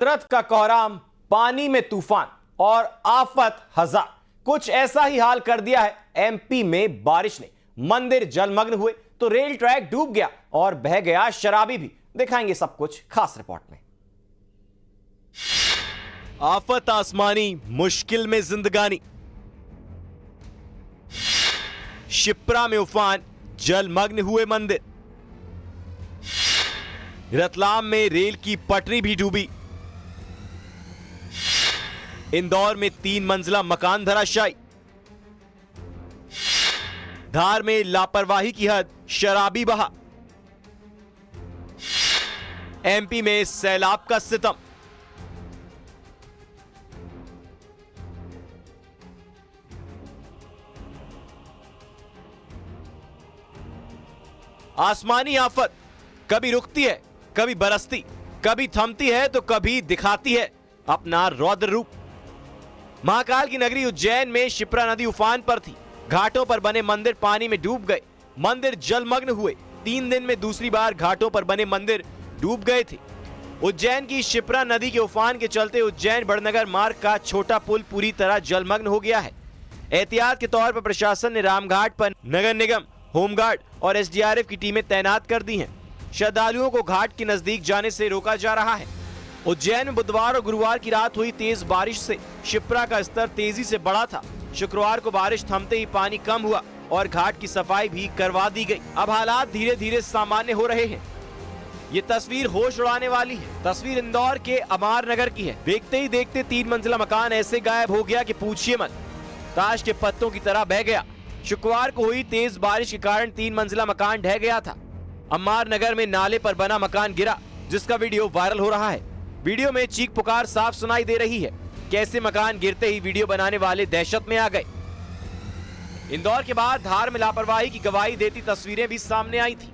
कुदरत का कोहराम, पानी में तूफान और आफत हजार, कुछ ऐसा ही हाल कर दिया है एमपी में बारिश ने। मंदिर जलमग्न हुए तो रेल ट्रैक डूब गया और बह गया शराबी भी। दिखाएंगे सब कुछ खास रिपोर्ट में। आफत आसमानी, मुश्किल में जिंदगानी। शिप्रा में उफान, जलमग्न हुए मंदिर। रतलाम में रेल की पटरी भी डूबी। इंदौर में 3 मंजिला मकान धराशायी। धार में लापरवाही की हद, शराबी बहा। एमपी में सैलाब का सितम। आसमानी आफत कभी रुकती है, कभी बरसती, कभी थमती है तो कभी दिखाती है अपना रौद्र रूप। महाकाल की नगरी उज्जैन में शिप्रा नदी उफान पर थी। घाटों पर बने मंदिर पानी में डूब गए। मंदिर जलमग्न हुए। 3 दिन में दूसरी बार घाटों पर बने मंदिर डूब गए थे। उज्जैन की शिप्रा नदी के उफान के चलते उज्जैन बड़नगर मार्ग का छोटा पुल पूरी तरह जलमग्न हो गया है। एहतियात के तौर पर प्रशासन ने रामघाट पर नगर निगम, होमगार्ड और एसडीआरएफ की टीमें तैनात कर दी हैं। श्रद्धालुओं को घाट के नजदीक जाने से रोका जा रहा है। उज्जैन में बुधवार और गुरुवार की रात हुई तेज बारिश से शिप्रा का स्तर तेजी से बढ़ा था। शुक्रवार को बारिश थमते ही पानी कम हुआ और घाट की सफाई भी करवा दी गई। अब हालात धीरे धीरे सामान्य हो रहे हैं। ये तस्वीर होश उड़ाने वाली है। तस्वीर इंदौर के अमार नगर की है। देखते ही देखते 3 मंजिला मकान ऐसे गायब हो गया कि पूछिए मत, ताश के पत्तों की तरह बह गया। शुक्रवार को हुई तेज बारिश के कारण 3 मंजिला मकान ढह गया था। अमार नगर में नाले पर बना मकान गिरा, जिसका वीडियो वायरल हो रहा है। वीडियो में चीख पुकार साफ सुनाई दे रही है। कैसे मकान गिरते ही वीडियो बनाने वाले दहशत में आ गए। इंदौर के बाद धार में लापरवाही की गवाही देती तस्वीरें भी सामने आई थी।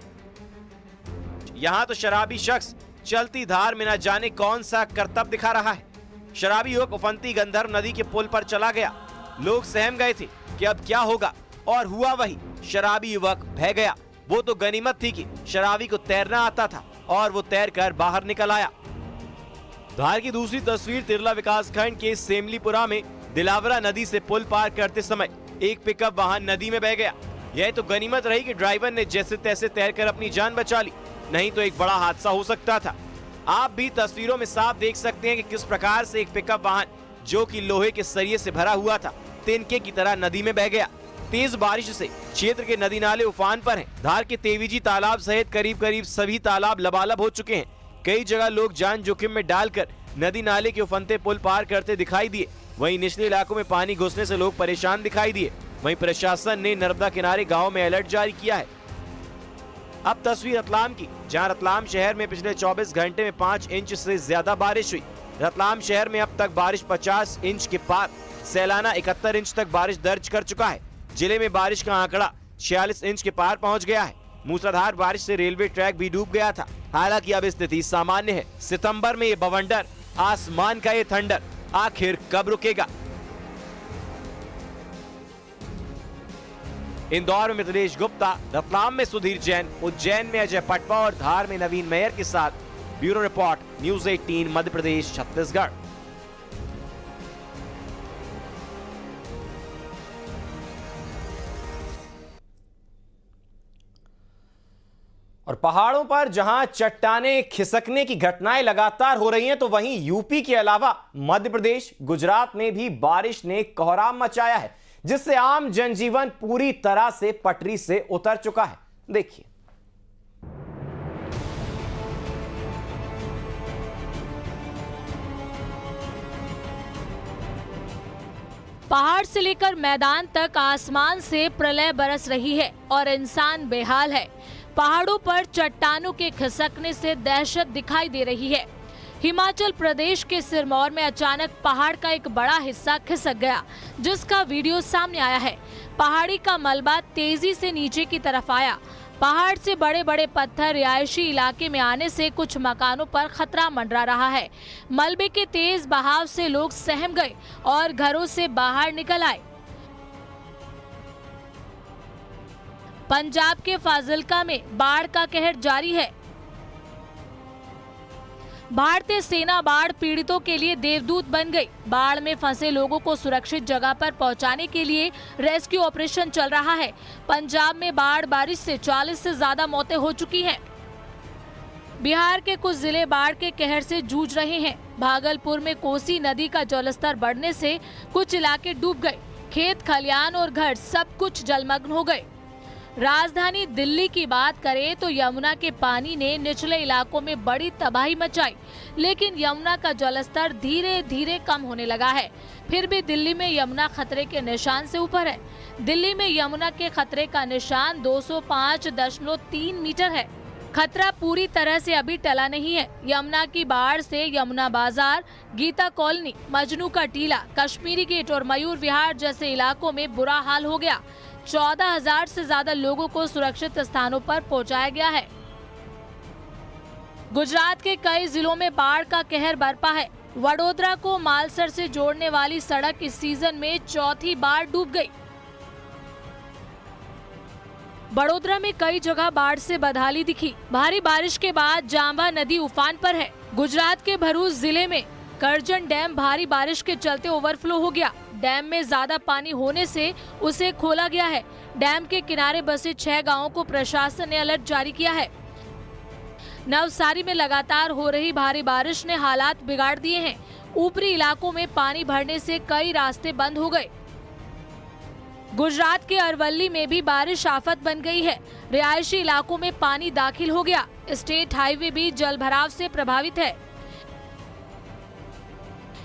यहाँ तो शराबी शख्स चलती धार में न जाने कौन सा करतब दिखा रहा है। शराबी युवक उफनती गंधर्व नदी के पुल पर चला गया। लोग सहम गए थे कि अब क्या होगा, और हुआ वही। शराबी युवक बह गया। वो तो गनीमत थी कि शराबी को तैरना आता था और वो तैरकर बाहर निकल आया। धार की दूसरी तस्वीर तिरला विकासखंड के सेमलीपुरा में दिलावरा नदी से पुल पार करते समय एक पिकअप वाहन नदी में बह गया। यह तो गनीमत रही कि ड्राइवर ने जैसे तैसे तैरकर अपनी जान बचा ली, नहीं तो एक बड़ा हादसा हो सकता था। आप भी तस्वीरों में साफ देख सकते हैं कि किस प्रकार से एक पिकअप वाहन जो कि लोहे के सरिये से भरा हुआ था, तिनके की तरह नदी में बह गया। तेज बारिश से क्षेत्र के नदी नाले उफान पर हैं। धार के तेवीजी तालाब सहित करीब करीब सभी तालाब लबालब हो चुके हैं। कई जगह लोग जान जोखिम में डालकर नदी नाले के उफनते पुल पार करते दिखाई दिए। वहीं निचले इलाकों में पानी घुसने से लोग परेशान दिखाई दिए। वहीं प्रशासन ने नर्मदा किनारे गाँव में अलर्ट जारी किया है। अब तस्वीर रतलाम की, जहां रतलाम शहर में पिछले 24 घंटे में 5 इंच से ज्यादा बारिश हुई। रतलाम शहर में अब तक बारिश 50 इंच के पार, सैलाना 71 इंच तक बारिश दर्ज कर चुका है। जिले में बारिश का आंकड़ा 46 इंच के पार पहुंच गया है। मूसलाधार बारिश से रेलवे ट्रैक भी डूब गया था। हालांकि अब स्थिति सामान्य है। सितंबर में ये बवंडर, आसमान का ये थंडर आखिर कब रुकेगा? इंदौर में मिथिलेश गुप्ता, रतलाम में सुधीर जैन, उज्जैन में अजय पटवा और धार में नवीन मेयर के साथ bureau report, news 18 Madhya Pradesh Chhattisgarh. और पहाड़ों पर जहां चट्टानें खिसकने की घटनाएं लगातार हो रही हैं, तो वहीं यूपी के अलावा मध्य प्रदेश, गुजरात में भी बारिश ने कोहराम मचाया है, जिससे आम जनजीवन पूरी तरह से पटरी से उतर चुका है। देखिए। पहाड़ से लेकर मैदान तक आसमान से प्रलय बरस रही है और इंसान बेहाल है। पहाड़ों पर चट्टानों के खिसकने से दहशत दिखाई दे रही है। हिमाचल प्रदेश के सिरमौर में अचानक पहाड़ का एक बड़ा हिस्सा खिसक गया, जिसका वीडियो सामने आया है। पहाड़ी का मलबा तेजी से नीचे की तरफ आया। पहाड़ से बड़े बड़े पत्थर रिहायशी इलाके में आने से कुछ मकानों पर खतरा मंडरा रहा है। मलबे के तेज बहाव से लोग सहम गए और घरों से बाहर निकल आए। पंजाब के फाजिल्का में बाढ़ का कहर जारी है। भारतीय सेना बाढ़ पीड़ितों के लिए देवदूत बन गई। बाढ़ में फंसे लोगों को सुरक्षित जगह पर पहुंचाने के लिए रेस्क्यू ऑपरेशन चल रहा है। पंजाब में बाढ़ बारिश से 40 से ज्यादा मौतें हो चुकी हैं। बिहार के कुछ जिले बाढ़ के कहर से जूझ रहे हैं। भागलपुर में कोसी नदी का जलस्तर बढ़ने से कुछ इलाके डूब गए। खेत खलियान और घर सब कुछ जलमग्न हो गए। राजधानी दिल्ली की बात करें तो यमुना के पानी ने निचले इलाकों में बड़ी तबाही मचाई, लेकिन यमुना का जलस्तर धीरे धीरे कम होने लगा है। फिर भी दिल्ली में यमुना खतरे के निशान से ऊपर है। दिल्ली में यमुना के खतरे का निशान 205.3 मीटर है। खतरा पूरी तरह से अभी टला नहीं है। यमुना की बाढ़ से यमुना बाजार, गीता कॉलोनी, मजनू का टीला, कश्मीरी गेट और मयूर विहार जैसे इलाकों में बुरा हाल हो गया। 14,000 से ज्यादा लोगों को सुरक्षित स्थानों पर पहुंचाया गया है। गुजरात के कई जिलों में बाढ़ का कहर बरपा है। वडोदरा को मालसर से जोड़ने वाली सड़क इस सीजन में चौथी बार डूब गई। बड़ोदरा में कई जगह बाढ़ से बदहाली दिखी। भारी बारिश के बाद जांबा नदी उफान पर है। गुजरात के भरूच जिले में करजन डैम भारी बारिश के चलते ओवरफ्लो हो गया। डैम में ज्यादा पानी होने से उसे खोला गया है। डैम के किनारे बसे 6 गांवों को प्रशासन ने अलर्ट जारी किया है। नवसारी में लगातार हो रही भारी बारिश ने हालात बिगाड़ दिए हैं। ऊपरी इलाकों में पानी भरने से कई रास्ते बंद हो गए। गुजरात के अरवली में भी बारिश आफत बन गई है। रिहायशी इलाकों में पानी दाखिल हो गया। स्टेट हाईवे भी जलभराव से प्रभावित है।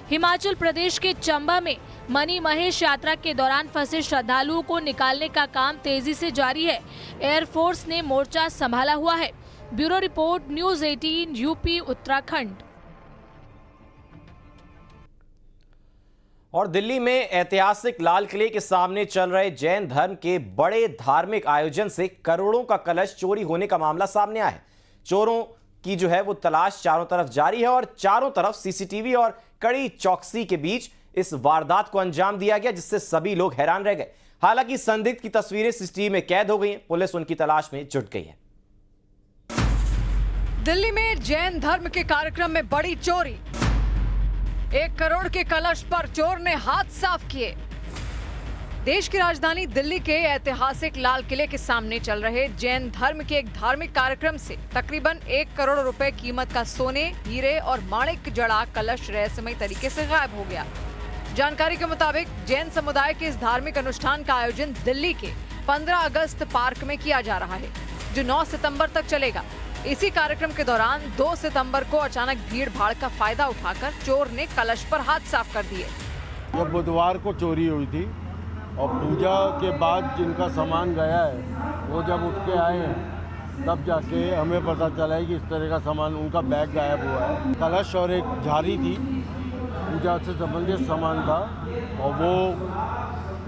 हिमाचल प्रदेश के चंबा में मनी महेश यात्रा के दौरान फंसे श्रद्धालुओं को निकालने का काम तेजी से जारी है। एयरफोर्स ने मोर्चा संभाला हुआ है। Bureau report, news 18, UP Uttarakhand. और दिल्ली में ऐतिहासिक लाल किले के सामने चल रहे जैन धर्म के बड़े धार्मिक आयोजन से करोड़ों का कलश चोरी होने का मामला सामने आया है। चोरों की जो है वो तलाश चारों तरफ जारी है और चारों तरफ सीसीटीवी और कड़ी चौकसी के बीच इस वारदात को अंजाम दिया गया, जिससे सभी लोग हैरान रह गए। हालांकि संदिग्ध की तस्वीरें सीसीटीवी में कैद हो गई हैं। पुलिस उनकी तलाश में जुट गई है। दिल्ली में जैन धर्म के कार्यक्रम में बड़ी चोरी। 1 करोड़ के कलश पर चोर ने हाथ साफ किए। देश की राजधानी दिल्ली के ऐतिहासिक लाल किले के सामने चल रहे जैन धर्म के एक धार्मिक कार्यक्रम से तकरीबन 1 करोड़ रुपए कीमत का सोने, हीरे और माणिक जड़ा कलश रहस्यमय तरीके से गायब हो गया। जानकारी के मुताबिक जैन समुदाय के इस धार्मिक अनुष्ठान का आयोजन दिल्ली के 15 अगस्त पार्क में किया जा रहा है, जो 9 सितंबर तक चलेगा। इसी कार्यक्रम के दौरान 2 सितंबर को अचानक भीड़ भाड़ का फायदा उठाकर चोर ने कलश पर हाथ साफ कर दिए। जब बुधवार को चोरी हुई थी और पूजा के बाद जिनका सामान गया है वो जब उठ के आए हैं तब जाके हमें पता चला है कि इस तरह का सामान उनका बैग गायब हुआ है। कलश और एक झारी थी, पूजा से संबंधित सामान था और वो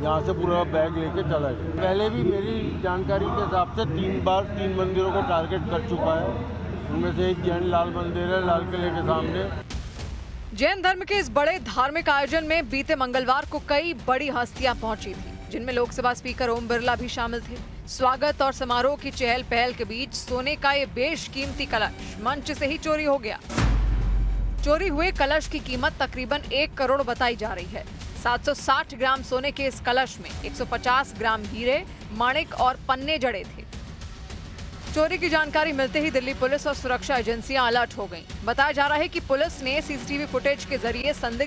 यहाँ से पूरा बैग लेके चला गया। पहले भी मेरी जानकारी के हिसाब से 3 बार 3 मंदिरों को टारगेट कर चुका है। उनमें से एक जैन लाल मंदिर है लाल किले के सामने। जैन धर्म के इस बड़े धार्मिक आयोजन में बीते मंगलवार को कई बड़ी हस्तियां पहुंची थी, जिनमें लोकसभा स्पीकर ओम बिरला भी शामिल थे। स्वागत और समारोह की चहल पहल के बीच सोने का ये बेशकीमती कलश मंच से ही चोरी हो गया। चोरी हुए कलश की कीमत तकरीबन 1 करोड़ बताई जा रही है। 760 ग्राम सोने के इस कलश में 150 ग्राम हीरे, माणिक और पन्ने जड़े थे। चोरी की जानकारी मिलते ही दिल्ली पुलिस और सुरक्षा एजेंसियां अलर्ट हो गईं। बताया जा रहा है कि पुलिस ने सीसीटीवी फुटेज के जरिए संदिग्ध